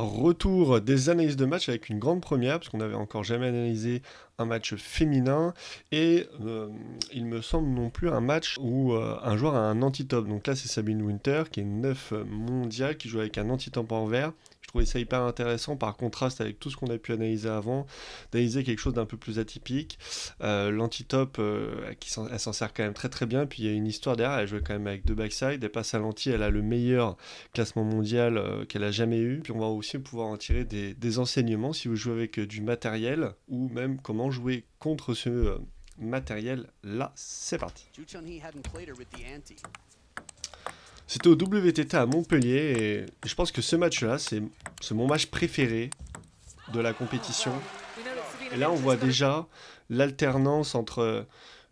Retour des analyses de match avec une grande première, parce qu'on n'avait encore jamais analysé un match féminin, et il me semble non plus un match où un joueur a un anti-top. Donc là c'est Sabine Winter, qui est 9 mondiale, qui joue avec un anti-top en vert. Je trouvais ça hyper intéressant, par contraste avec tout ce qu'on a pu analyser avant, d'analyser quelque chose d'un peu plus atypique. L'anti-top, elle s'en sert quand même très très bien, puis il y a une histoire derrière, elle jouait quand même avec deux backside, elle passe à l'anti, elle a le meilleur classement mondial qu'elle a jamais eu. Puis on va aussi pouvoir en tirer des enseignements si vous jouez avec du matériel ou même comment jouer contre ce matériel là. C'est parti. C'était au WTT à Montpellier et je pense que ce match-là, c'est mon match préféré de la compétition. Et là, on voit déjà l'alternance entre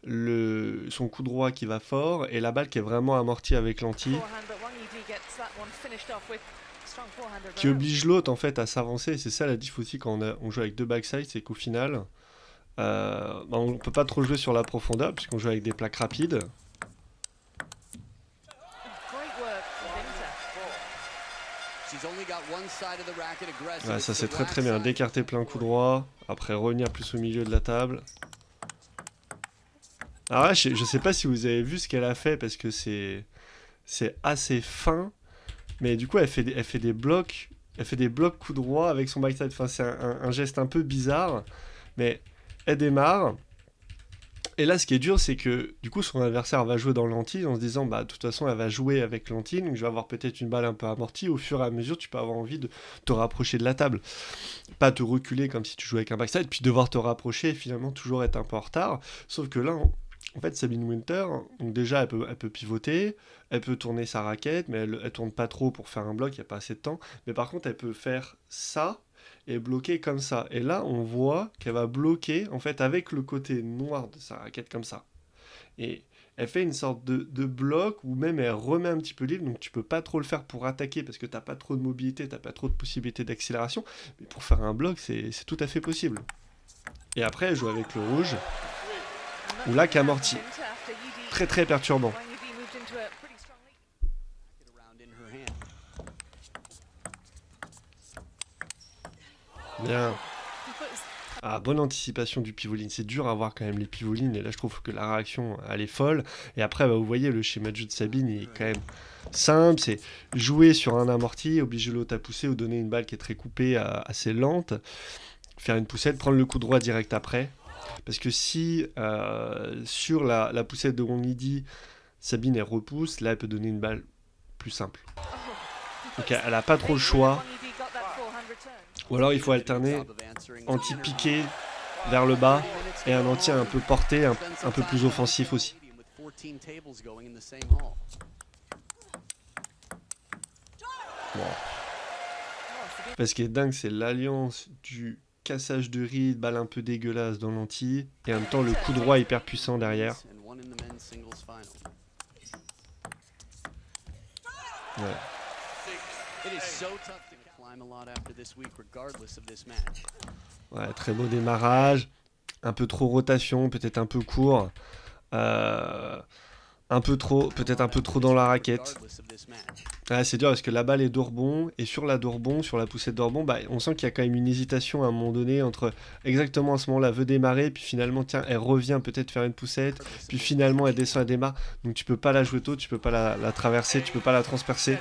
son coup droit qui va fort et la balle qui est vraiment amortie avec l'anti, qui oblige l'autre en fait à s'avancer. C'est ça la diff aussi quand on joue avec deux backside, c'est qu'au final, on peut pas trop jouer sur la profondeur puisqu'on joue avec des plaques rapides. Ouais, ça c'est très très bien, d'écarter plein coup droit, après revenir plus au milieu de la table. Alors là, je sais pas si vous avez vu ce qu'elle a fait parce que c'est assez fin, mais du coup elle fait des blocs, coup droit avec son backside. Enfin c'est un geste un peu bizarre, mais elle démarre. Et là, ce qui est dur, c'est que du coup, son adversaire va jouer dans l'anti en se disant, bah, de toute façon, elle va jouer avec l'anti, donc je vais avoir peut-être une balle un peu amortie. Au fur et à mesure, tu peux avoir envie de te rapprocher de la table. Pas te reculer comme si tu jouais avec un backside, puis devoir te rapprocher et finalement toujours être un peu en retard. Sauf que là, en fait, Sabine Winter, donc déjà, elle peut pivoter, elle peut tourner sa raquette, mais elle tourne pas trop pour faire un bloc, il n'y a pas assez de temps. Mais par contre, elle peut faire ça et bloquer comme ça. Et là, on voit qu'elle va bloquer, en fait, avec le côté noir de sa raquette comme ça. Et elle fait une sorte de bloc où même elle remet un petit peu libre, donc tu peux pas trop le faire pour attaquer parce que t'as pas trop de mobilité, t'as pas trop de possibilités d'accélération, mais pour faire un bloc, c'est tout à fait possible. Et après, elle joue avec le rouge, ou là, qu'amorti. Très très perturbant. Bien. Ah, bonne anticipation du pivoline. C'est dur à voir quand même les pivolines. Et là, je trouve que la réaction, elle est folle. Et après, bah, vous voyez, le schéma de jeu de Sabine, il est quand même simple. C'est jouer sur un amorti, obliger l'autre à pousser ou donner une balle qui est très coupée, assez lente. Faire une poussette, prendre le coup droit direct après. Parce que si sur la poussette de Wongidi, Sabine, elle repousse, là, elle peut donner une balle plus simple. Donc, elle n'a pas trop le choix. Ou alors, il faut alterner anti-piqué vers le bas et un anti un peu porté, un peu plus offensif aussi. Bon. Ce qui est dingue, c'est l'alliance du cassage de ride, balle un peu dégueulasse dans l'anti, et en même temps le coup droit hyper puissant derrière. Ouais. Ouais, très beau démarrage, un peu trop rotation, peut-être un peu court, un peu trop, peut-être un peu trop dans la raquette. Ah, c'est dur parce que la balle est d'Ourbon, et sur la d'Ourbon, sur la poussette d'Ourbon, bah, on sent qu'il y a quand même une hésitation à un moment donné entre exactement à ce moment-là, veut démarrer, puis finalement, tiens, elle revient peut-être faire une poussette, puis finalement, elle descend, elle démarre. Donc tu peux pas la jouer tôt, tu peux pas la traverser, tu peux pas la transpercer.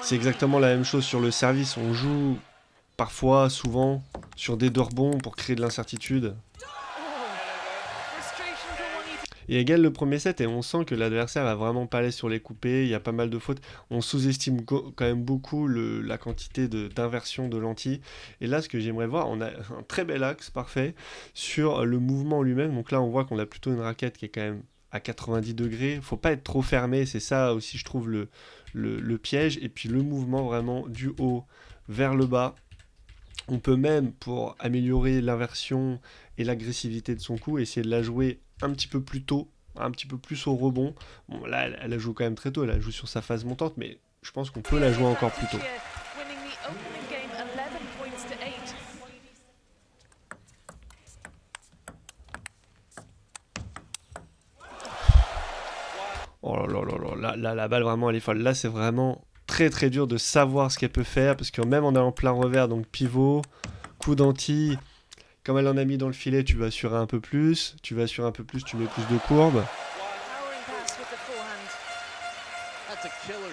C'est exactement la même chose sur le service. On joue parfois, souvent, sur des deux-rebonds pour créer de l'incertitude. Il égale le premier set et on sent que l'adversaire va vraiment pas aller sur les coupés, il y a pas mal de fautes. On sous-estime quand même beaucoup la quantité d'inversion de lentilles. Et là, ce que j'aimerais voir, on a un très bel axe parfait sur le mouvement lui-même. Donc là, on voit qu'on a plutôt une raquette qui est quand même à 90 degrés. Faut pas être trop fermé, c'est ça aussi, je trouve, le piège. Et puis le mouvement vraiment du haut vers le bas. On peut même, pour améliorer l'inversion et l'agressivité de son coup, essayer de la jouer un petit peu plus tôt, un petit peu plus au rebond. Bon, là, elle la joue quand même très tôt, elle la joue sur sa phase montante, mais je pense qu'on peut la jouer encore plus tôt. Oh là là là là, la balle vraiment elle est folle. Là, c'est vraiment très très dur de savoir ce qu'elle peut faire, parce que même en allant plein revers, donc pivot, coup d'anti, comme elle en a mis dans le filet, tu vas assurer un peu plus, tu vas assurer un peu plus, tu mets plus de courbes.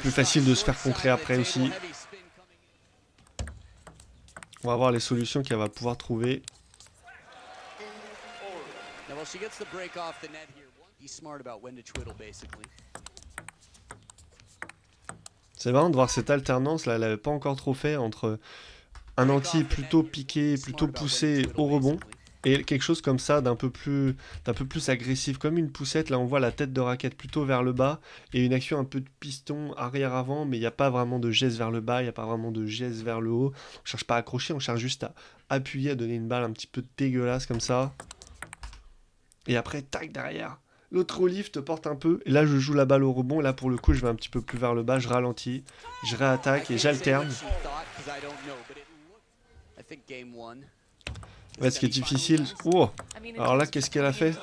Plus facile de se faire contrer après aussi. On va voir les solutions qu'elle va pouvoir trouver. C'est marrant de voir cette alternance là, elle n'avait pas encore trop fait entre un anti plutôt piqué, plutôt poussé au rebond, et quelque chose comme ça d'un peu plus agressif, comme une poussette. Là on voit la tête de raquette plutôt vers le bas, et une action un peu de piston arrière-avant, mais il n'y a pas vraiment de geste vers le bas, il n'y a pas vraiment de geste vers le haut. On cherche pas à accrocher, on cherche juste à appuyer, à donner une balle un petit peu dégueulasse comme ça. Et après, tac, derrière. L'autre relief te porte un peu. Et là, je joue la balle au rebond. Et là, pour le coup, je vais un petit peu plus vers le bas. Je ralentis. Je réattaque et j'alterne. Ouais, ce qui est difficile. Oh! Alors là, qu'est-ce qu'elle a fait?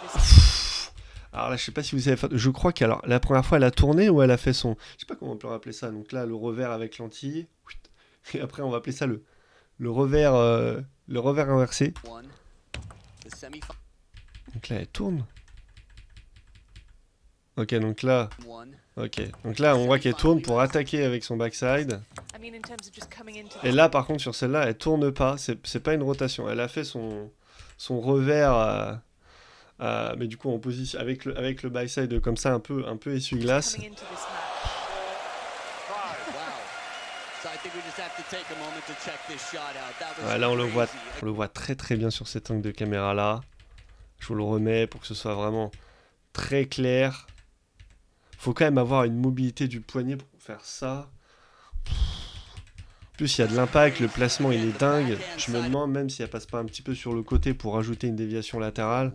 Alors là, je sais pas si vous avez fait. Je crois qu'alors, la première fois, elle a tourné ou elle a fait son. Je sais pas comment on peut appeler ça. Donc là, le revers avec l'anti. Et après, on va appeler ça le revers inversé. Donc là, elle tourne. Ok, donc là, on voit qu'elle tourne pour attaquer avec son backside. Et là, par contre, sur celle-là, elle tourne pas. C'est pas une rotation. Elle a fait son revers, mais du coup en position avec le backside comme ça, un peu essuie-glace. Ouais, là, on le voit très très bien sur cet angle de caméra là. Je vous le remets pour que ce soit vraiment très clair. Faut quand même avoir une mobilité du poignet pour faire ça. En plus, il y a de l'impact, le placement il est dingue. Je me demande même si elle passe pas un petit peu sur le côté pour rajouter une déviation latérale.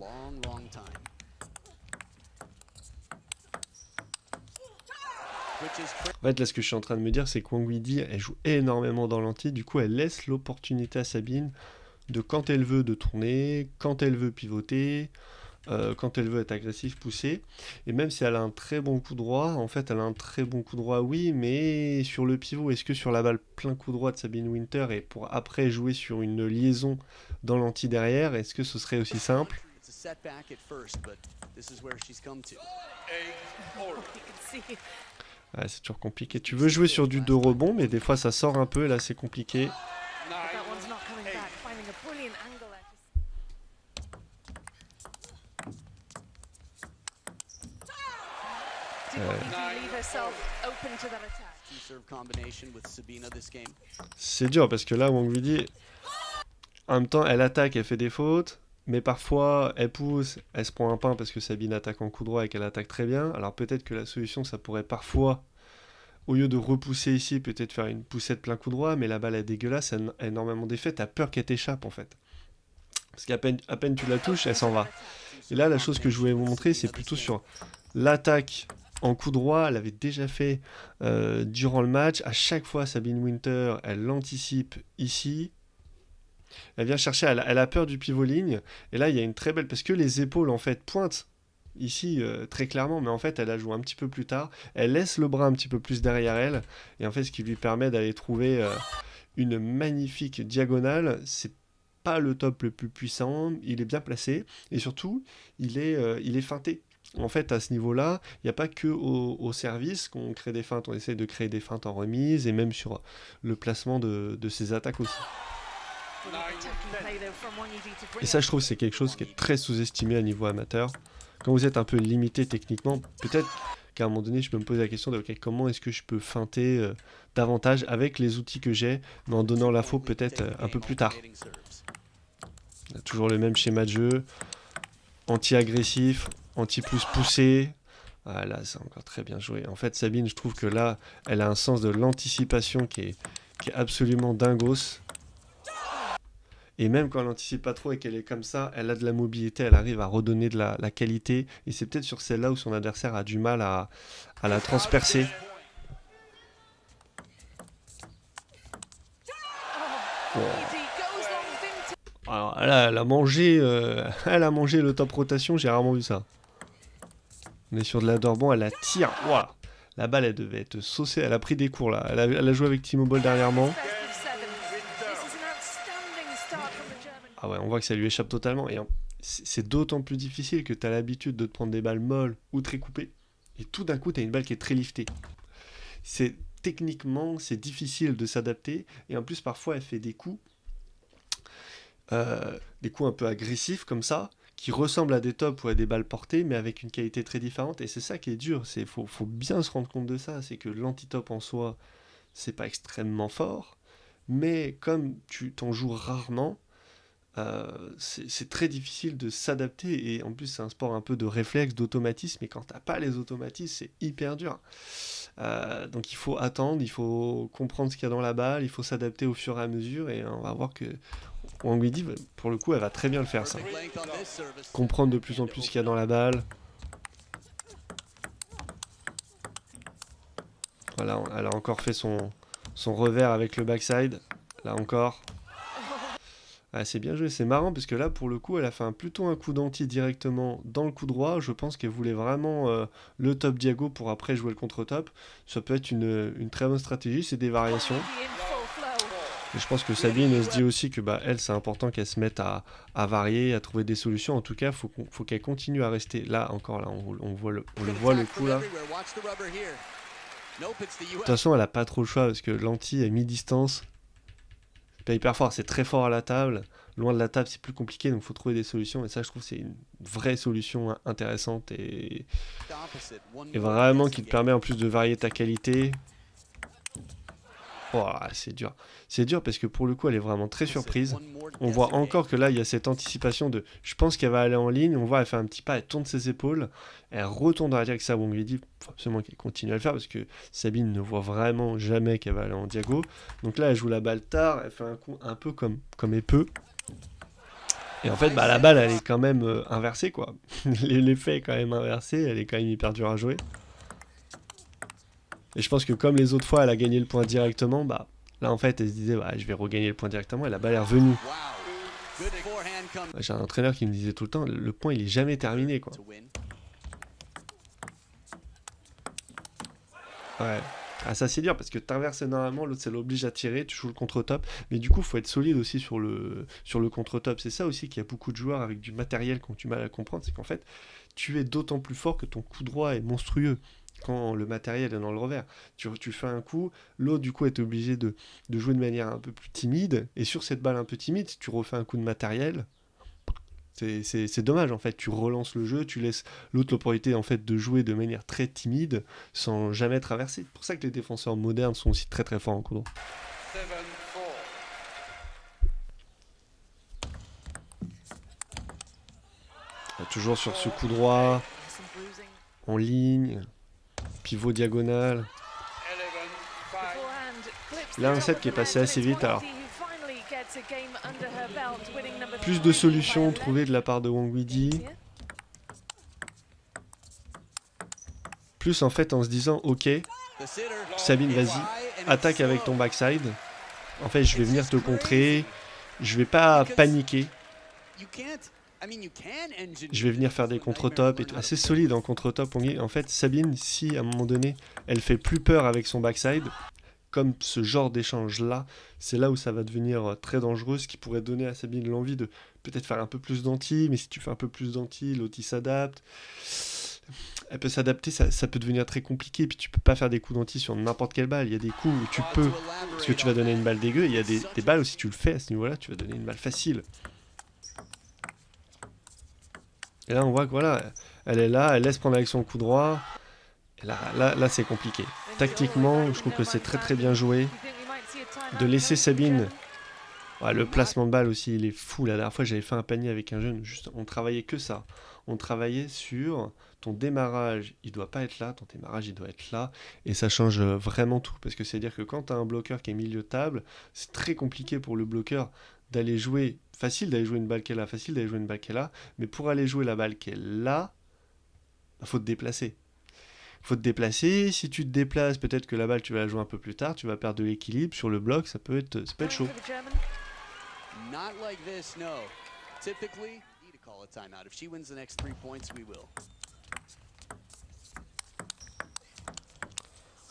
En fait, là, ce que je suis en train de me dire, c'est que Wang Weidi, elle joue énormément dans l'anti. Du coup, elle laisse l'opportunité à Sabine de, quand elle veut, de tourner, quand elle veut pivoter, quand elle veut être agressive, pousser. Et même si elle a un très bon coup droit, en fait, elle a un très bon coup droit, oui, mais sur le pivot, est-ce que sur la balle plein coup droit de Sabine Winter, et pour après jouer sur une liaison dans l'anti derrière, est-ce que ce serait aussi simple? Ouais, c'est toujours compliqué. Tu veux jouer sur du 2 rebonds, mais des fois ça sort un peu, et là c'est compliqué. C'est dur parce que là, Wang Weidi, en même temps, elle attaque, elle fait des fautes, mais parfois elle pousse, elle se prend un pain parce que Sabine attaque en coup droit et qu'elle attaque très bien. Alors peut-être que la solution, ça pourrait parfois, au lieu de repousser ici, peut-être faire une poussette plein coup droit, mais la balle est dégueulasse, elle a énormément d'effets, t'as peur qu'elle t'échappe en fait. Parce qu'à peine tu la touches, elle s'en va. Et là, la chose que je voulais vous montrer, c'est plutôt sur l'attaque en coup droit. Elle avait déjà fait durant le match. À chaque fois, Sabine Winter, elle l'anticipe ici. Elle vient chercher, elle a peur du pivot ligne. Et là, il y a une très belle... Parce que les épaules, en fait, pointent ici très clairement. Mais en fait, elle la joue un petit peu plus tard. Elle laisse le bras un petit peu plus derrière elle. Et en fait, ce qui lui permet d'aller trouver une magnifique diagonale. C'est pas le top le plus puissant, il est bien placé, et surtout, il est feinté. En fait, à ce niveau-là, il n'y a pas que au service qu'on crée des feintes, on essaie de créer des feintes en remise, et même sur le placement de ses attaques aussi. Et ça, je trouve, c'est quelque chose qui est très sous-estimé à niveau amateur. Quand vous êtes un peu limité techniquement, peut-être qu'à un moment donné, je peux me poser la question de okay, comment est-ce que je peux feinter davantage avec les outils que j'ai, mais en donnant l'info peut-être un peu plus tard. On a toujours le même schéma de jeu, anti-agressif, anti-plus poussé. Ah là, c'est encore très bien joué. En fait, Sabine, je trouve que là, elle a un sens de l'anticipation qui est absolument dingos. Et même quand elle n'anticipe pas trop et qu'elle est comme ça, elle a de la mobilité, elle arrive à redonner de la qualité. Et c'est peut-être sur celle-là où son adversaire a du mal à la transpercer. Oh. Alors là, elle a mangé le top rotation, j'ai rarement vu ça. On est sur de la Dorban, elle la tire. Wow. La balle, elle devait être saucée. Elle a pris des cours là. Elle a joué avec Timo Boll dernièrement. Ah ouais, on voit que ça lui échappe totalement. Et c'est d'autant plus difficile que tu as l'habitude de te prendre des balles molles ou très coupées. Et tout d'un coup, tu as une balle qui est très liftée. Techniquement, c'est difficile de s'adapter. Et en plus, parfois, elle fait des coups un peu agressifs comme ça, qui ressemblent à des tops ou à des balles portées, mais avec une qualité très différente. Et c'est ça qui est dur. Faut bien se rendre compte de ça. C'est que l'anti-top en soi, c'est pas extrêmement fort. Mais comme tu t'en joues rarement, c'est très difficile de s'adapter. Et en plus, c'est un sport un peu de réflexe, d'automatisme. Et quand t'as pas les automatismes, c'est hyper dur. Donc il faut attendre, il faut comprendre ce qu'il y a dans la balle, il faut s'adapter au fur et à mesure. Et on va voir que Wang Widi, pour le coup, elle va très bien le faire, ça. Comprendre de plus en plus ce qu'il y a dans la balle. Voilà, elle a encore fait son revers avec le backside. Là encore. Ah, c'est bien joué, c'est marrant parce que là, pour le coup, elle a fait plutôt un coup d'anti directement dans le coup droit. Je pense qu'elle voulait vraiment le top diago pour après jouer le contre-top. Ça peut être une très bonne stratégie, c'est des variations. Et je pense que Sabine elle se dit aussi que elle, c'est important qu'elle se mette à varier, à trouver des solutions. En tout cas, faut qu'elle continue à rester là. Encore là, on le voit le coup là. De toute façon, elle a pas trop le choix parce que l'anti est mi-distance. C'est pas hyper fort, c'est très fort à la table. Loin de la table, c'est plus compliqué, donc il faut trouver des solutions. Et ça, je trouve, c'est une vraie solution intéressante et vraiment qui te permet en plus de varier ta qualité. Oh, c'est dur. C'est dur parce que pour le coup, elle est vraiment très surprise. On voit encore que là, il y a cette anticipation de je pense qu'elle va aller en ligne. On voit, elle fait un petit pas, elle tourne ses épaules. Elle retourne dans la direction. On lui dit faut absolument qu'elle continue à le faire parce que Sabine ne voit vraiment jamais qu'elle va aller en diago. Donc là, elle joue la balle tard. Elle fait un coup un peu comme elle peut. Et en fait, la balle, elle est quand même inversée, quoi. L'effet est quand même inversé. Elle est quand même hyper dure à jouer. Et je pense que comme les autres fois, elle a gagné le point directement, là en fait, elle se disait, je vais regagner le point directement, et la balle est revenue. J'ai un entraîneur qui me disait tout le temps, le point il est jamais terminé, quoi. Ouais. Ah, ça c'est dur parce que t'inverses énormément, l'autre ça l'oblige à tirer, tu joues le contre-top, mais du coup faut être solide aussi sur le contre-top. C'est ça aussi qu'il y a beaucoup de joueurs avec du matériel qui ont du mal à comprendre, c'est qu'en fait tu es d'autant plus fort que ton coup droit est monstrueux quand le matériel est dans le revers. Tu fais un coup, l'autre du coup est obligé de jouer de manière un peu plus timide, et sur cette balle un peu timide, si tu refais un coup de matériel, c'est dommage en fait, tu relances le jeu, tu laisses l'autre l'opportunité en fait de jouer de manière très timide sans jamais traverser. C'est pour ça que les défenseurs modernes sont aussi très très forts en coup droit. Toujours sur ce coup droit, en ligne, pivot diagonal. Là un set qui est passé assez vite, alors plus de solutions trouvées de la part de Wang Widi. Plus en fait en se disant ok, Sabine vas-y, attaque avec ton backside. En fait je vais venir te contrer, je vais pas paniquer. Je vais venir faire des contre-top et tout. Assez solide en contre-top. En fait Sabine, si à un moment donné elle fait plus peur avec son backside, comme ce genre d'échange là, c'est là où ça va devenir très dangereux, ce qui pourrait donner à Sabine l'envie de peut-être faire un peu plus d'anti, mais si tu fais un peu plus d'anti, l'autre il s'adapte. Elle peut s'adapter, ça peut devenir très compliqué, puis tu peux pas faire des coups d'anti sur n'importe quelle balle. Il y a des coups où tu peux, parce que tu vas donner une balle dégueu, et il y a des balles où si tu le fais à ce niveau-là, tu vas donner une balle facile. Et là on voit que voilà, elle est là, elle laisse prendre avec son coup droit, et là c'est compliqué. Tactiquement, je trouve que c'est très très bien joué. De laisser Sabine... Ouais, le placement de balle aussi, il est fou. La dernière fois, j'avais fait un panier avec un jeune. Juste, on travaillait que ça. On travaillait sur ton démarrage, il doit pas être là. Ton démarrage, il doit être là. Et ça change vraiment tout. Parce que c'est-à-dire que quand tu as un bloqueur qui est milieu de table, c'est très compliqué pour le bloqueur d'aller jouer. Facile d'aller jouer une balle qu'elle a, facile d'aller jouer une balle qu'elle a. Mais pour aller jouer la balle qu'elle a, faut te déplacer. Faut te déplacer. Si tu te déplaces, peut-être que la balle, tu vas la jouer un peu plus tard. Tu vas perdre de l'équilibre. Sur le bloc, ça peut être chaud. Not like this, no. Typically, need to call a timeout. If she wins the next 3 points, we will.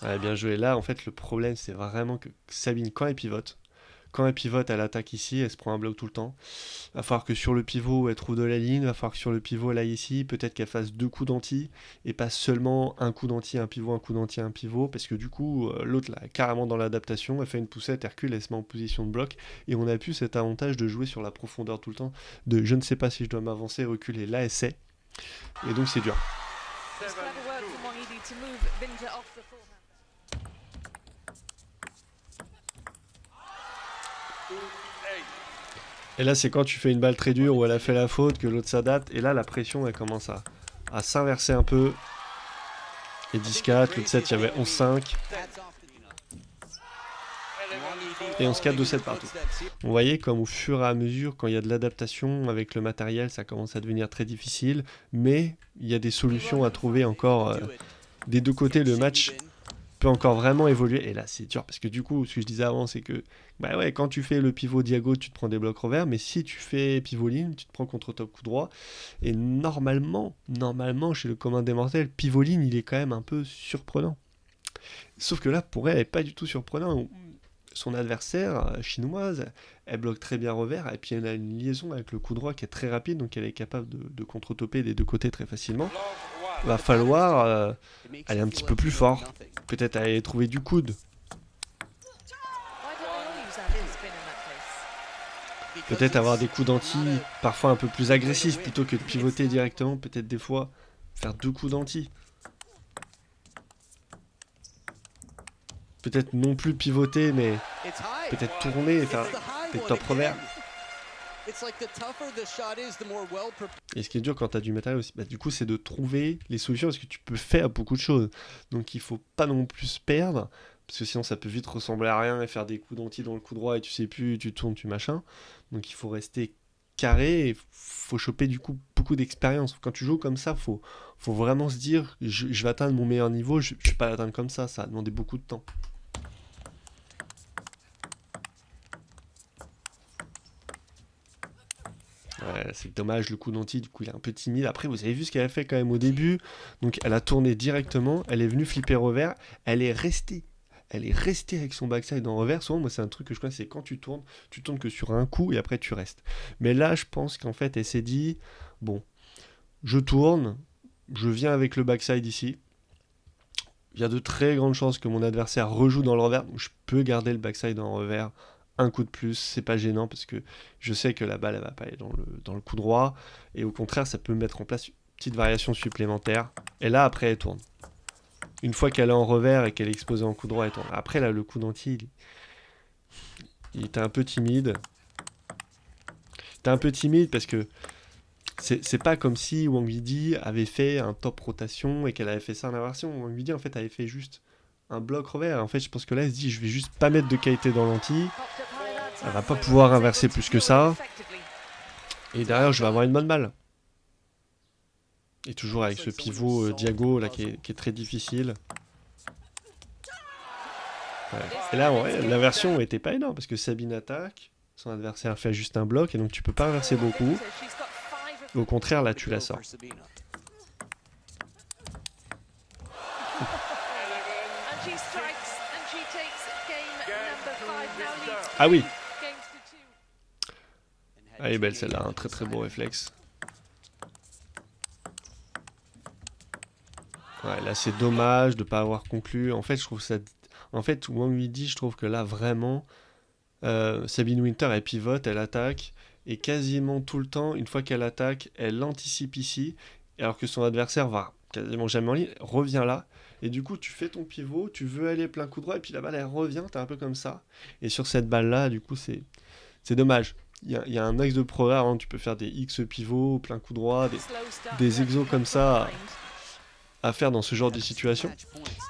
Ouais, bien joué. Là, en fait, le problème, c'est vraiment que Sabine, quand elle pivote, elle attaque ici, elle se prend un bloc tout le temps. Va falloir que sur le pivot, elle trouve de la ligne. Va falloir que sur le pivot, elle aille ici. Peut-être qu'elle fasse deux coups d'anti et pas seulement un coup d'anti, un pivot, un coup d'anti, un pivot. Parce que du coup, l'autre, là, carrément dans l'adaptation, elle fait une poussette, elle recule, elle se met en position de bloc. Et on a plus cet avantage de jouer sur la profondeur tout le temps. De je ne sais pas si je dois m'avancer, reculer. Là, elle sait. Et donc, c'est dur. Et là, c'est quand tu fais une balle très dure où elle a fait la faute, que l'autre s'adapte. Et là, la pression, elle commence à s'inverser un peu. Et 10-4, l'autre set, il y avait 11-5. Et 11-4, 2-7 partout. On voyait comme au fur et à mesure, quand il y a de l'adaptation avec le matériel, ça commence à devenir très difficile. Mais il y a des solutions à trouver encore. Des deux côtés, le match peut encore vraiment évoluer. Et là, c'est dur parce que du coup, ce que je disais avant, c'est que bah ouais, quand tu fais le pivot diago, tu te prends des blocs revers, mais si tu fais pivot ligne, tu te prends contre top coup droit. Et normalement, chez le commun des mortels, pivot ligne, il est quand même un peu surprenant. Sauf que là, pour elle, elle n'est pas du tout surprenant. Son adversaire, chinoise, elle bloque très bien revers, et puis elle a une liaison avec le coup droit qui est très rapide, donc elle est capable de contre-topper des deux côtés très facilement. Va falloir aller un petit peu plus fort. Peut-être aller trouver du coude. Peut-être avoir des coups d'anti parfois un peu plus agressifs plutôt que de pivoter directement. Peut-être des fois faire deux coups d'anti. Peut-être non plus pivoter, mais peut-être tourner et faire des top revers. Et ce qui est dur quand tu as du matériel aussi, bah, du coup, c'est de trouver les solutions parce que tu peux faire beaucoup de choses. Donc il faut pas non plus se perdre, parce que sinon ça peut vite ressembler à rien et faire des coups d'anti dans le coup droit et tu sais plus, tu tournes, tu machin. Donc il faut rester carré et faut choper du coup beaucoup d'expérience. Quand tu joues comme ça, faut vraiment se dire je vais atteindre mon meilleur niveau, je vais pas l'atteindre comme ça va demander beaucoup de temps. Ouais, c'est dommage, le coup d'anti, du coup, il est un peu timide. Après, vous avez vu ce qu'elle a fait quand même au début. Donc, elle a tourné directement, elle est venue flipper revers, elle est restée. Elle est restée avec son backside en revers. Souvent, moi, c'est un truc que je connais, c'est quand tu tournes que sur un coup et après tu restes. Mais là, je pense qu'en fait, elle s'est dit, bon, je tourne, je viens avec le backside ici. Il y a de très grandes chances que mon adversaire rejoue dans le revers, donc je peux garder le backside en revers un coup de plus, c'est pas gênant parce que je sais que la balle elle va pas aller dans le coup droit et au contraire ça peut mettre en place une petite variation supplémentaire et là après elle tourne. Une fois qu'elle est en revers et qu'elle est exposée en coup droit elle tourne. Après là le coup d'anti il était un peu timide. Il était un peu timide parce que c'est pas comme si Wang Yidi avait fait un top rotation et qu'elle avait fait ça en inversion. Wang Yidi en fait avait fait juste un bloc revers. En fait je pense que là elle se dit je vais juste pas mettre de qualité dans l'anti. Elle va pas pouvoir inverser plus que ça. Et derrière, je vais avoir une bonne balle. Et toujours avec ce pivot diago là qui est très difficile. Ouais. Et là, ouais, l'inversion était pas énorme parce que Sabine attaque, son adversaire fait juste un bloc et donc tu peux pas inverser beaucoup. Au contraire, là, tu la sors. Ah oui. Elle est belle celle-là, un très très beau réflexe. Ouais, là c'est dommage de pas avoir conclu. En fait, je trouve ça. En fait, Wang Yidi, je trouve que là vraiment, Sabine Winter elle pivote, elle attaque et quasiment tout le temps, une fois qu'elle attaque, elle anticipe ici, alors que son adversaire va quasiment jamais en ligne, revient là. Et du coup, tu fais ton pivot, tu veux aller plein coup droit, et puis la balle elle revient, t'es un peu comme ça. Et sur cette balle là, du coup, c'est dommage. Il y a un axe de progrès, hein, tu peux faire des X pivots, plein coup droit, des exos comme ça à faire dans ce genre de situation.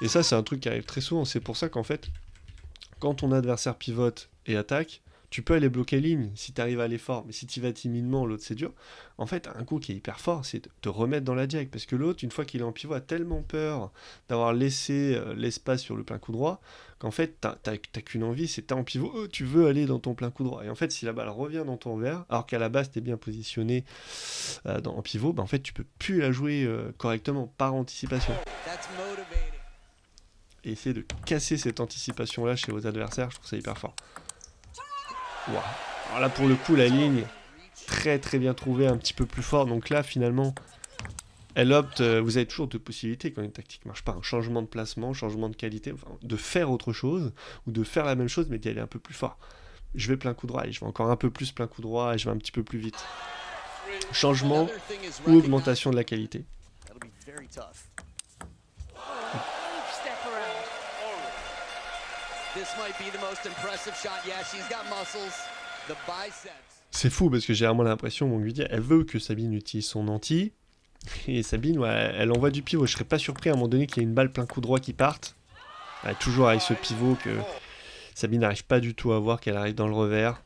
Et ça, c'est un truc qui arrive très souvent. C'est pour ça qu'en fait, quand ton adversaire pivote et attaque, tu peux aller bloquer ligne si tu arrives à aller fort. Mais si tu vas timidement, l'autre c'est dur. En fait, un coup qui est hyper fort, c'est de te remettre dans la diag. Parce que l'autre, une fois qu'il est en pivot, a tellement peur d'avoir laissé l'espace sur le plein coup droit qu'en fait, t'as qu'une envie, c'est t'es en pivot, tu veux aller dans ton plein coup droit. Et en fait, si la balle revient dans ton revers, alors qu'à la base, t'es bien positionné en pivot, bah en fait, tu peux plus la jouer correctement par anticipation. et essayer de casser cette anticipation-là chez vos adversaires, je trouve ça hyper fort. Wow. Alors là, pour le coup, la ligne, très très bien trouvée, un petit peu plus fort. Donc là, finalement, elle opte, vous avez toujours deux possibilités quand une tactique marche pas, un changement de placement, changement de qualité, enfin, de faire autre chose, ou de faire la même chose, mais d'y aller un peu plus fort. Je vais plein coup droit, et je vais encore un peu plus plein coup droit, et je vais un petit peu plus vite. Changement ou augmentation de la qualité. C'est fou parce que j'ai vraiment l'impression, mon lui dit, elle veut que Sabine utilise son anti, et Sabine, ouais, elle envoie du pivot. Je serais pas surpris à un moment donné qu'il y ait une balle plein coup droit qui parte. Ouais, toujours avec ce pivot que Sabine n'arrive pas du tout à voir, qu'elle arrive dans le revers.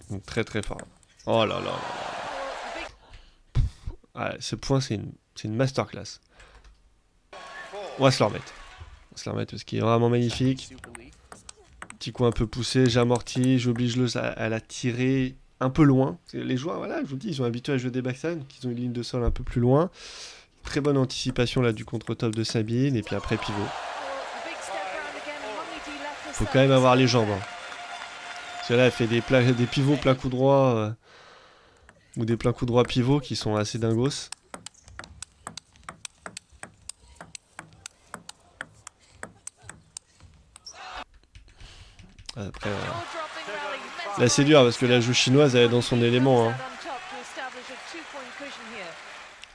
Donc très très fort. Oh là là là là. Ouais, ce point, c'est une masterclass. On va se le remettre. On va se le remettre parce qu'il est vraiment magnifique. Petit coup un peu poussé, j'amortis, j'oblige le à la tirer un peu loin. Les joueurs, voilà, je vous dis, ils sont habitués à jouer des backstands, qu'ils ont une ligne de sol un peu plus loin. Très bonne anticipation là du contre-top de Sabine, et puis après pivot. Faut quand même avoir les jambes. Hein. Parce que là, elle fait des pivots plein coup droit, ou des pleins coups droit pivots qui sont assez dingos. Après, là c'est dur parce que la joue chinoise elle est dans son élément. Hein.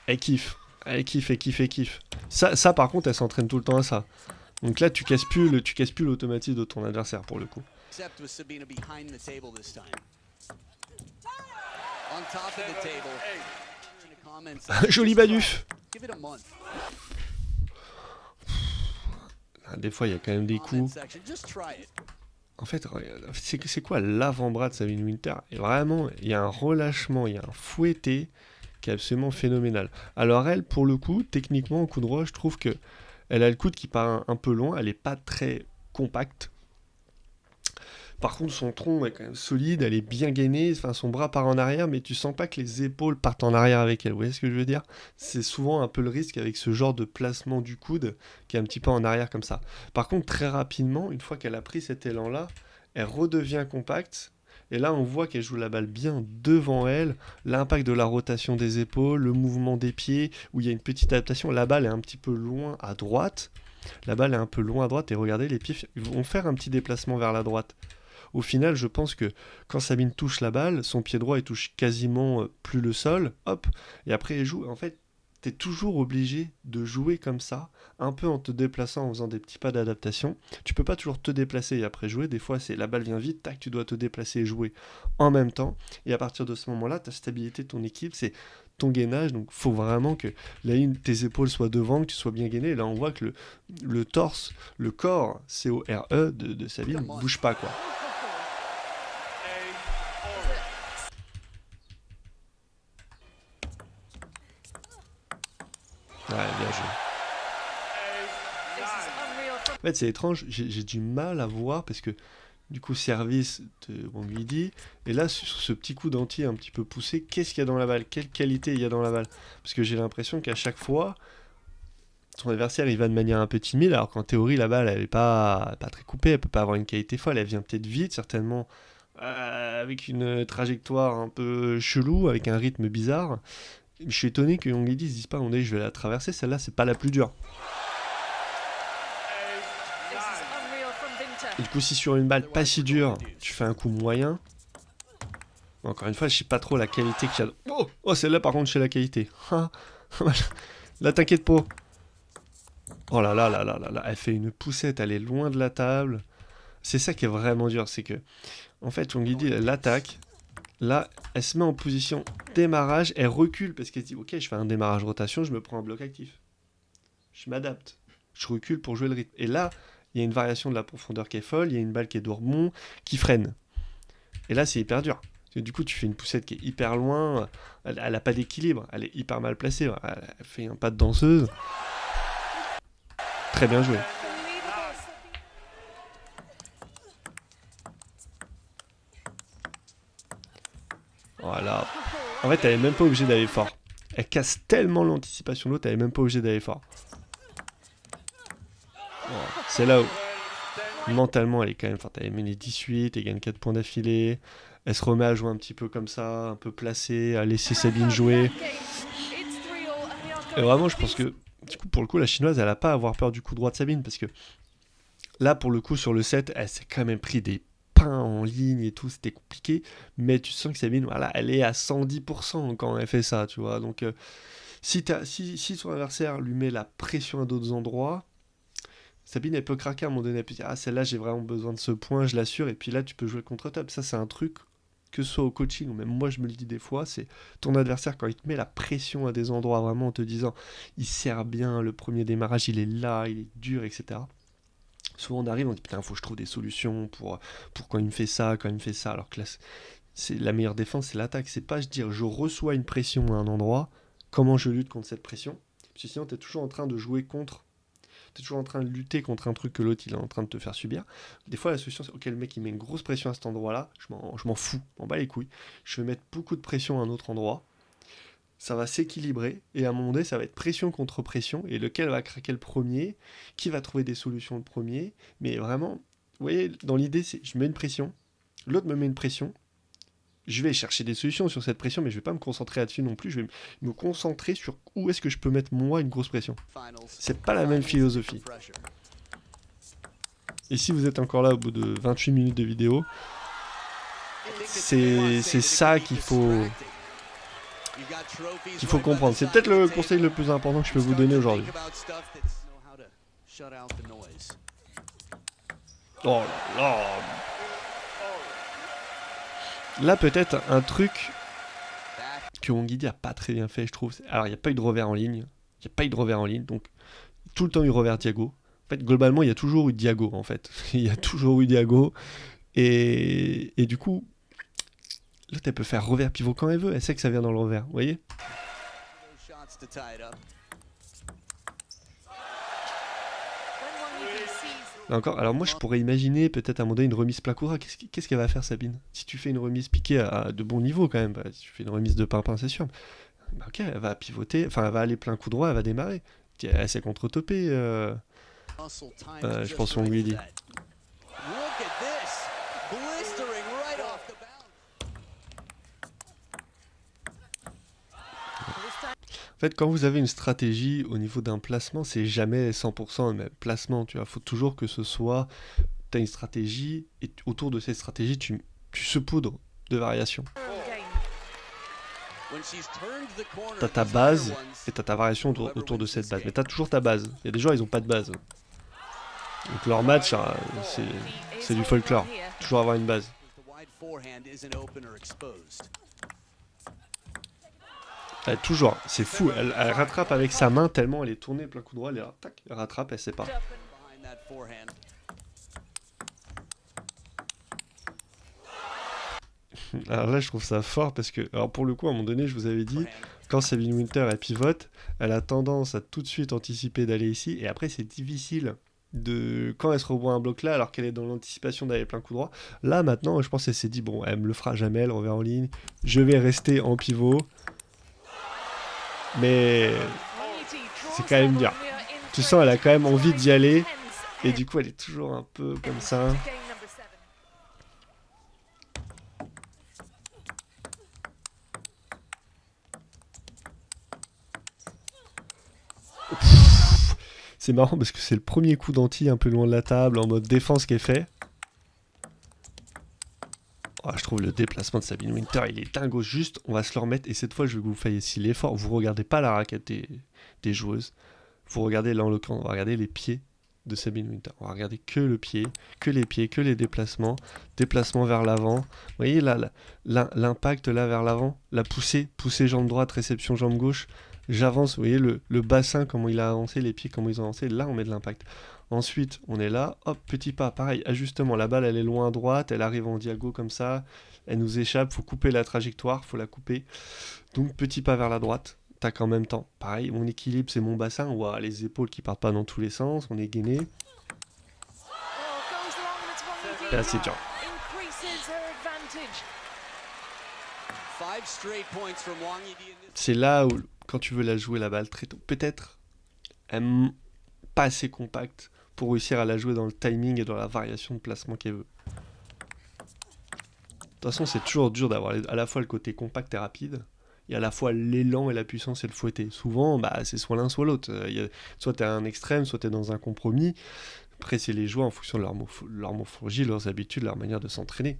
Elle kiffe. Elle kiffe, elle kiffe, elle kiffe. Ça par contre, elle s'entraîne tout le temps à ça. Donc là, tu casses plus l'automatisme de ton adversaire pour le coup. Joli baduf. Des fois, il y a quand même des coups. En fait, c'est quoi l'avant-bras de Sabine Winter? Et vraiment, il y a un relâchement, il y a un fouetté qui est absolument phénoménal. Alors elle, pour le coup, techniquement, au coup droit, je trouve que elle a le coude qui part un peu loin, elle n'est pas très compacte. Par contre, son tronc est quand même solide, elle est bien gainée, enfin, son bras part en arrière, mais tu sens pas que les épaules partent en arrière avec elle. Vous voyez ce que je veux dire? C'est souvent un peu le risque avec ce genre de placement du coude qui est un petit peu en arrière comme ça. Par contre, très rapidement, une fois qu'elle a pris cet élan-là, elle redevient compacte. Et là, on voit qu'elle joue la balle bien devant elle, l'impact de la rotation des épaules, le mouvement des pieds, où il y a une petite adaptation. La balle est un petit peu loin à droite. La balle est un peu loin à droite et regardez, les pieds vont faire un petit déplacement vers la droite. Au final, je pense que quand Sabine touche la balle, son pied droit il touche quasiment plus le sol, hop, et après elle joue. En fait, t'es toujours obligé de jouer comme ça, un peu en te déplaçant, en faisant des petits pas d'adaptation. Tu peux pas toujours te déplacer et après jouer. Des fois, c'est la balle vient vite, tac, tu dois te déplacer et jouer en même temps. Et à partir de ce moment-là, ta stabilité de ton équipe, c'est ton gainage. Donc, faut vraiment que tes épaules soient devant, que tu sois bien gainé. Et là, on voit que le torse, le corps, C-O-R-E de Sabine, bouge pas, quoi. Ouais, bien joué. En fait, c'est étrange, j'ai du mal à voir parce que du coup, service de Wanguidi, et là, sur ce petit coup d'anti un petit peu poussé, qu'est-ce qu'il y a dans la balle? Quelle qualité il y a dans la balle? Parce que j'ai l'impression qu'à chaque fois, son adversaire il va de manière un peu timide, alors qu'en théorie, la balle elle est pas très coupée, elle peut pas avoir une qualité folle, elle vient peut-être vite, certainement avec une trajectoire un peu chelou, avec un rythme bizarre. Je suis étonné que Wanguidi se dise pas, on est, je vais la traverser, celle-là, c'est pas la plus dure. Et du coup, si sur une balle pas si dure, tu fais un coup moyen. Encore une fois, je sais pas trop la qualité qu'il y a. Oh, celle-là, par contre, je sais la qualité. Là, t'inquiète pas. Oh là là là là là là, elle fait une poussette, elle est loin de la table. C'est ça qui est vraiment dur, c'est que, en fait, Wanguidi, elle attaque. Là, elle se met en position démarrage, elle recule parce qu'elle se dit, ok, je fais un démarrage rotation, je me prends un bloc actif. Je m'adapte. Je recule pour jouer le rythme. Et là, il y a une variation de la profondeur qui est folle, il y a une balle qui est de rebond, qui freine. Et là, c'est hyper dur. Parce que du coup, tu fais une poussette qui est hyper loin, elle a pas d'équilibre, elle est hyper mal placée, elle fait un pas de danseuse. Très bien joué. Voilà. En fait, elle est même pas obligée d'aller fort. Elle casse tellement l'anticipation de l'autre, elle est même pas obligée d'aller fort. Bon, c'est là où mentalement elle est quand même... Enfin, t'as mené 18, elle gagne 4 points d'affilée. Elle se remet à jouer un petit peu comme ça, un peu placée, à laisser Sabine jouer. Et vraiment, je pense que, du coup, pour le coup, la chinoise, elle a pas à avoir peur du coup droit de Sabine, parce que là, pour le coup, sur le set, elle s'est quand même pris des pains en ligne et tout, c'était compliqué. Mais tu sens que Sabine, voilà, elle est à 110% quand elle fait ça, tu vois. Donc, si son adversaire lui met la pression à d'autres endroits, Sabine, elle peut craquer à un moment donné. Elle peut dire, ah, celle-là, j'ai vraiment besoin de ce point, je l'assure. Et puis là, tu peux jouer le contre-top. Ça, c'est un truc, que ce soit au coaching ou même moi, je me le dis des fois, c'est ton adversaire, quand il te met la pression à des endroits, vraiment en te disant, il sert bien, le premier démarrage, il est là, il est dur, etc. Souvent, on arrive, on dit, putain, faut que je trouve des solutions pour quand il me fait ça, quand il me fait ça. Alors que là, c'est la meilleure défense, c'est l'attaque. C'est pas, je dire, je reçois une pression à un endroit, comment je lutte contre cette pression. Parce que sinon, tu es toujours en train de jouer contre. Tu es toujours en train de lutter contre un truc que l'autre il est en train de te faire subir. Des fois, la solution, c'est ok, le mec il met une grosse pression à cet endroit-là, je m'en fous, je m'en bats les couilles. Je vais mettre beaucoup de pression à un autre endroit. Ça va s'équilibrer et à un moment donné, ça va être pression contre pression. Et lequel va craquer le premier, qui va trouver des solutions le premier. Mais vraiment, vous voyez, dans l'idée, c'est je mets une pression, l'autre me met une pression. Je vais chercher des solutions sur cette pression, mais je vais pas me concentrer là-dessus non plus. Je vais me concentrer sur où est-ce que je peux mettre moi une grosse pression. C'est pas la même philosophie. Et si vous êtes encore là au bout de 28 minutes de vidéo, c'est ça qu'il faut comprendre. C'est peut-être le conseil le plus important que je peux vous donner aujourd'hui. Oh là là. Là, peut-être un truc que Wongidi a pas très bien fait, je trouve. Alors, il n'y a pas eu de revers en ligne. Il n'y a pas eu de revers en ligne, donc tout le temps eu revers Diago. En fait, globalement, il y a toujours eu Diago, en fait. Il y a toujours eu Diago. Et du coup, l'autre, elle peut faire revers pivot quand elle veut. Elle sait que ça vient dans le revers, vous voyez. Là encore, alors moi, je pourrais imaginer peut-être à un moment donné une remise Plakura. Qu'est-ce qu'elle va faire, Sabine? Si tu fais une remise piquée de bon niveau, quand même, bah, si tu fais une remise de pimpin, c'est sûr. Bah, ok, elle va pivoter, enfin, elle va aller plein coup droit, elle va démarrer. Elle s'est contre-topée, je pense qu'on lui dit. En fait, quand vous avez une stratégie au niveau d'un placement, c'est jamais 100% le même placement, tu vois. Faut toujours que ce soit, tu as une stratégie, et autour de cette stratégie, tu saupoudres de variations. T'as ta base, et t'as ta variation autour de cette base. Mais t'as toujours ta base. Il y a des joueurs, ils ont pas de base. Donc leur match, c'est du folklore. Toujours avoir une base. Toujours, c'est fou. Elle rattrape avec sa main tellement elle est tournée plein coup droit. Elle est là, tac, elle rattrape, elle sait pas. Alors là, je trouve ça fort parce que, alors pour le coup, à un moment donné, je vous avais dit, quand Sabine Winter elle pivote, elle a tendance à tout de suite anticiper d'aller ici. Et après, c'est difficile quand elle se revoit un bloc là alors qu'elle est dans l'anticipation d'aller plein coup droit. Là maintenant je pense qu'elle s'est dit bon, elle me le fera jamais, elle revers en ligne, je vais rester en pivot, mais c'est quand même bien. Tu sens elle a quand même envie d'y aller et du coup elle est toujours un peu comme ça. C'est marrant parce que c'est le premier coup d'anti un peu loin de la table, en mode défense qui est fait. Oh, je trouve le déplacement de Sabine Winter, il est dingo. Juste, on va se le remettre. Et cette fois, je veux que vous fassiez l'effort. Vous regardez pas la raquette des joueuses. Vous regardez, là en l'occurrence, on va regarder les pieds de Sabine Winter. On va regarder que le pied, que les pieds, que les déplacements. Déplacement vers l'avant. Vous voyez là, l'impact là vers l'avant. La poussée jambe droite, réception jambe gauche. J'avance, vous voyez le bassin, comment il a avancé, les pieds, comment ils ont avancé. Là, on met de l'impact. Ensuite, on est là, hop, petit pas, pareil, ajustement, la balle elle est loin à droite, elle arrive en diago comme ça, elle nous échappe, faut couper la trajectoire, faut la couper. Donc petit pas vers la droite, tac en même temps. Pareil, mon équilibre c'est mon bassin, ouah, les épaules qui partent pas dans tous les sens, on est gainé. Et là c'est dur. C'est là où quand tu veux la jouer la balle très tôt. Peut-être pas assez compacte pour réussir à la jouer dans le timing et dans la variation de placement qu'elle veut. De toute façon, c'est toujours dur d'avoir à la fois le côté compact et rapide, et à la fois l'élan et la puissance et le fouetté. Souvent, c'est soit l'un soit l'autre. Soit t'es à un extrême, soit t'es dans un compromis. Après, c'est les joueurs en fonction de leur morphologie, leurs habitudes, leur manière de s'entraîner.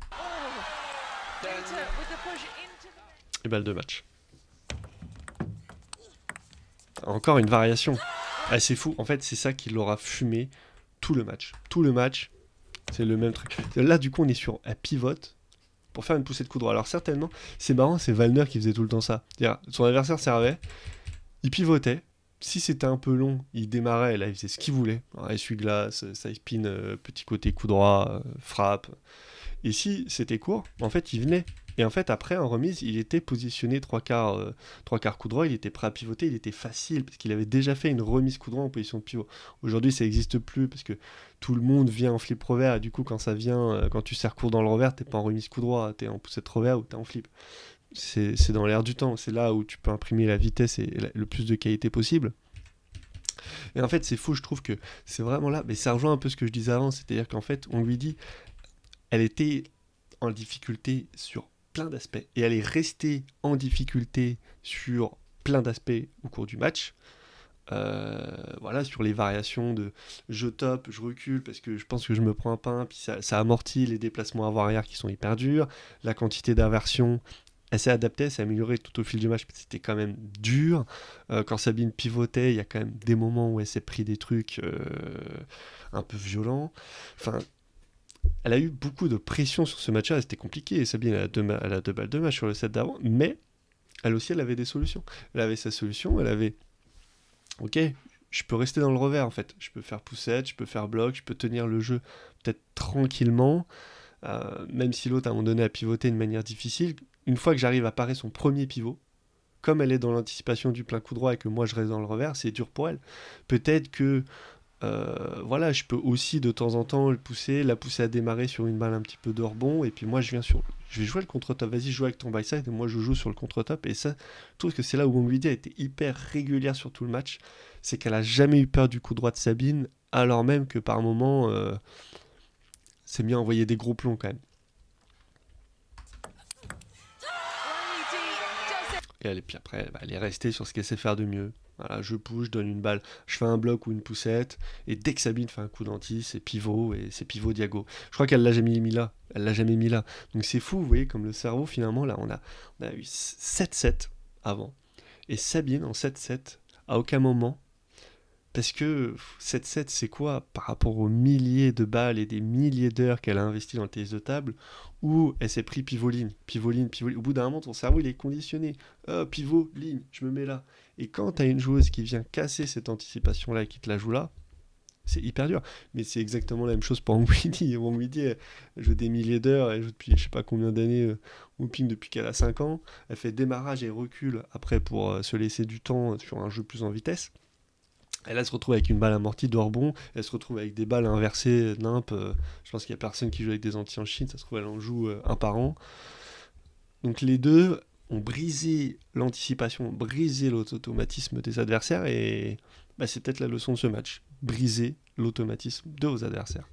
Et balle de match. Encore une variation. Ah, c'est fou. En fait, c'est ça qui l'aura fumé tout le match. Tout le match, c'est le même truc. Là, du coup, on est sur un pivote pour faire une poussée de coup droit. Alors, certainement, c'est marrant, c'est Wallner qui faisait tout le temps ça. C'est-à-dire, son adversaire servait, il pivotait. Si c'était un peu long, il démarrait, et là, il faisait ce qu'il voulait. Essuie-glace, side spin, petit côté coup droit, frappe. Et si c'était court, en fait, il venait. Et en fait, après, en remise, il était positionné trois quarts coup droit, il était prêt à pivoter, il était facile, parce qu'il avait déjà fait une remise coup droit en position de pivot. Aujourd'hui, ça n'existe plus, parce que tout le monde vient en flip revers, et du coup, quand ça vient, quand tu sers court dans le revers, t'es pas en remise coup droit, t'es en poussette revers ou t'es en flip. C'est dans l'air du temps, c'est là où tu peux imprimer la vitesse et le plus de qualité possible. Et en fait, c'est fou, je trouve que c'est vraiment là, mais ça rejoint un peu ce que je disais avant, c'est-à-dire qu'en fait, on lui dit, elle était en difficulté sur plein d'aspects, et elle est restée en difficulté sur plein d'aspects au cours du match. Voilà, sur les variations de je top, je recule parce que je pense que je me prends un pain, puis ça amortit les déplacements avant-arrière qui sont hyper durs, la quantité d'inversion. Elle s'est adaptée, elle s'est améliorée tout au fil du match, mais c'était quand même dur. Quand Sabine pivotait, il y a quand même des moments où elle s'est pris des trucs un peu violents. Enfin, elle a eu beaucoup de pression sur ce match-là, c'était compliqué. Et Sabine, elle a deux balles de match sur le set d'avant, mais elle aussi, elle avait des solutions. Elle avait sa solution, elle avait ok, je peux rester dans le revers en fait. Je peux faire poussette, je peux faire bloc, je peux tenir le jeu peut-être tranquillement, même si l'autre à un moment donné a pivoté de manière difficile. Une fois que j'arrive à parer son premier pivot, comme elle est dans l'anticipation du plein coup droit et que moi je reste dans le revers, c'est dur pour elle. Peut-être que voilà, je peux aussi de temps en temps la pousser à démarrer sur une balle un petit peu de rebond, et puis moi je vais jouer le contre-top, vas-y joue avec ton by-side, et moi je joue sur le contre-top, et ça, je trouve que c'est là où Monguidi a été hyper régulière sur tout le match, c'est qu'elle a jamais eu peur du coup droit de Sabine, alors même que par moments, c'est bien envoyer des gros plombs quand même. Et puis après, elle est restée sur ce qu'elle sait faire de mieux. Voilà, je pousse, je donne une balle, je fais un bloc ou une poussette, et dès que Sabine fait un coup d'anti, c'est pivot, et c'est pivot diago. Je crois qu'elle l'a jamais mis là. Elle l'a jamais mis là. Donc c'est fou, vous voyez, comme le cerveau, finalement, là, on a eu 7-7 avant. Et Sabine, en 7-7, à aucun moment, parce que 7-7, c'est quoi par rapport aux milliers de balles et des milliers d'heures qu'elle a investi dans le tennis de table, où elle s'est pris pivot-ligne, pivot-ligne, pivot-ligne. Au bout d'un moment, ton cerveau, il est conditionné. Pivot-ligne, je me mets là. Et quand t'as une joueuse qui vient casser cette anticipation-là et qui te la joue là, c'est hyper dur. Mais c'est exactement la même chose pour Widi. Widi, elle joue des milliers d'heures, elle joue depuis je sais pas combien d'années whooping depuis qu'elle a 5 ans. Elle fait démarrage et recul après pour se laisser du temps sur un jeu plus en vitesse. Et là, elle se retrouve avec une balle amortie de rebond, elle se retrouve avec des balles inversées, nimp. Je pense qu'il n'y a personne qui joue avec des anti en Chine, ça se trouve, elle en joue un par an. Donc les deux ont brisé l'anticipation, brisé l'automatisme des adversaires, et c'est peut-être la leçon de ce match. Briser l'automatisme de vos adversaires.